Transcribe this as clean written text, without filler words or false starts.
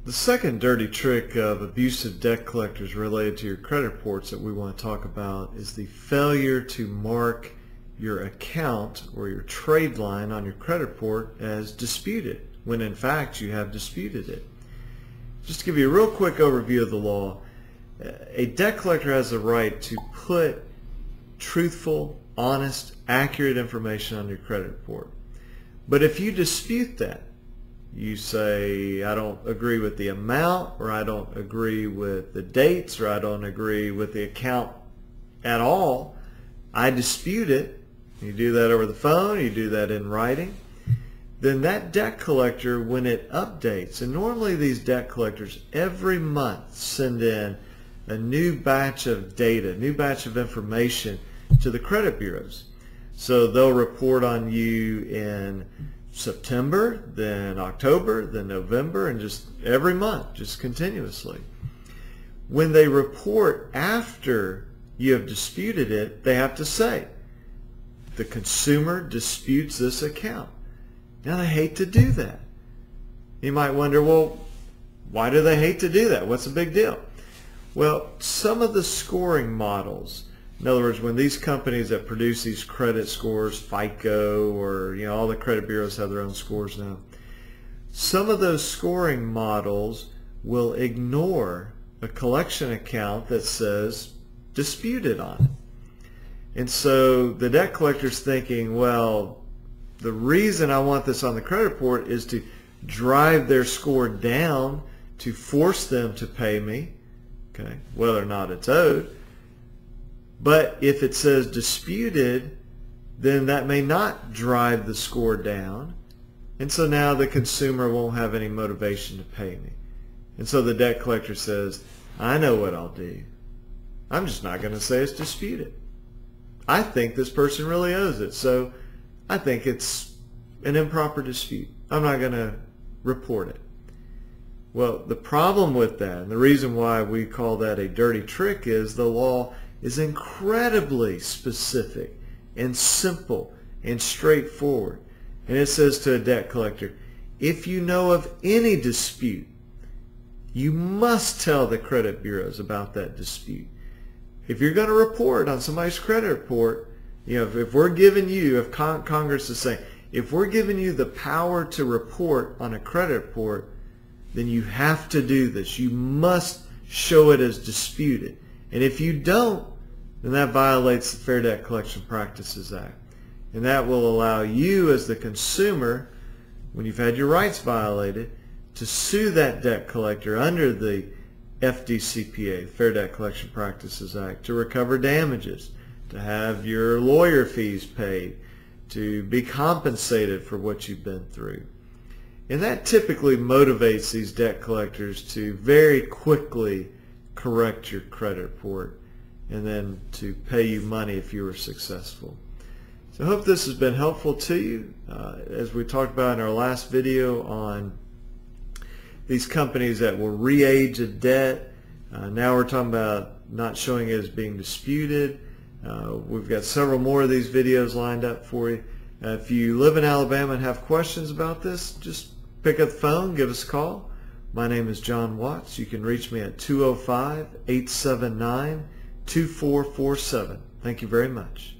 The second dirty trick of abusive debt collectors related to your credit reports that we want to talk about is the failure to mark your account or your trade line on your credit report as disputed, when in fact you have disputed it. Just to give you a real quick overview of the law, a debt collector has the right to put truthful, honest, accurate information on your credit report. But if you dispute that, you say, I don't agree with the amount, or I don't agree with the dates, or I don't agree with the account at all, I dispute it. You do that over the phone, you do that in writing, then that debt collector, when it updates, and normally these debt collectors every month send in a new batch of data, new batch of information to the credit bureaus. So they'll report on you in September, then October, then November, and just every month, just continuously. When they report after you have disputed it, they have to say, the consumer disputes this account. Now they hate to do that. You might wonder, well, why do they hate to do that? What's the big deal? Well, some of the scoring models, in other words, when these companies that produce these credit scores, FICO, or all the credit bureaus have their own scores now, some of those scoring models will ignore a collection account that says disputed on it. And so the debt collector's thinking, well, the reason I want this on the credit report is to drive their score down to force them to pay me, okay, whether or not it's owed. But if it says disputed, then that may not drive the score down, and so now the consumer won't have any motivation to pay me. And so the debt collector says, I know what I'll do. I'm just not going to say it's disputed. I think this person really owes it, so I think it's an improper dispute. I'm not going to report it. Well, the problem with that, and the reason why we call that a dirty trick, is the law is incredibly specific and simple and straightforward. And it says to a debt collector, if you know of any dispute, you must tell the credit bureaus about that dispute. If you're going to report on somebody's credit report, if we're giving you, if Congress is saying, if we're giving you the power to report on a credit report, then you have to do this. You must show it as disputed. And if you don't, then that violates the Fair Debt Collection Practices Act. And that will allow you as the consumer, when you've had your rights violated, to sue that debt collector under the FDCPA, Fair Debt Collection Practices Act, to recover damages, to have your lawyer fees paid, to be compensated for what you've been through. And that typically motivates these debt collectors to very quickly correct your credit report and then to pay you money if you were successful. So I hope this has been helpful to you. As we talked about in our last video on these companies that will re-age a debt, now we're talking about not showing it as being disputed. We've got several more of these videos lined up for you. If you live in Alabama and have questions about this, just pick up the phone, give us a call. My name is John Watts. You can reach me at 205-879-2447. Thank you very much.